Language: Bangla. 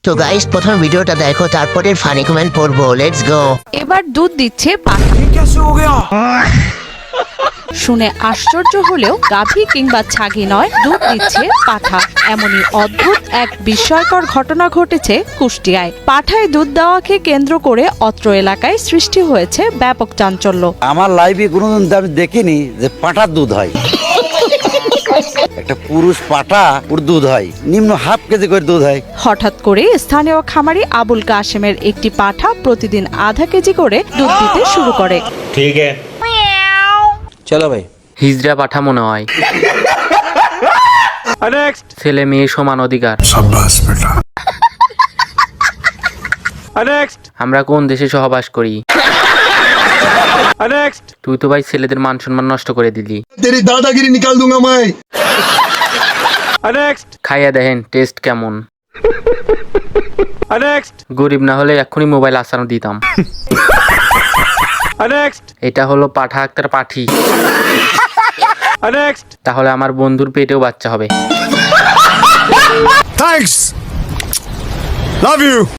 তো গাইস প্রথম ভিডিওটা দেখো, তারপরে ফানি কমেন্ট পড়বো। Let's go. এবার দুধ দিচ্ছে পাঠা। শুনে আশ্চর্য হলেও গাভী কিংবা ছাগি নয়, দুধ দিচ্ছে পাঠা। এমনই অদ্ভুত এক বিস্ময়কর ঘটনা ঘটেছে কুষ্টিয়ায়। পাঠায় দুধ দেওয়াকে কেন্দ্র করে অত্র এলাকায় সৃষ্টি হয়েছে ব্যাপক চাঞ্চল্য। আমার লাইফে কোনোদিন আমি দেখিনি যে পাঁঠার দুধ হয়। একটা পুরুষ পাঠা ওর দুধ হয় নিম্ন হাফ কেজি করে দুধ হয়। হঠাৎ করে স্থানীয় খামারি আবুল কাশেমের একটি পাঠা প্রতিদিন আধা কেজি করে দুধ দিতে শুরু করে। ठीक है, চলো ভাই। হিজড়া পাঠা মনে হয়। ছেলে মেয়ে সমান অধিকার। আমরা কোন দেশে সহবাস করি? তুই তো ভাই ছেলেদের মান সম্মান নষ্ট করে দিলি। तेरी दादागिरी निकाल दूंगा मैं। খাইয়া দেখেন টেস্ট কেমন। গরিব না হলে এক্ষুনি মোবাইল আসানো দিতাম। এটা হলো পাঠা আক্তার পাঠি। তাহলে আমার বন্ধুর পেটেও বাচ্চা হবে। Thanks. Love you.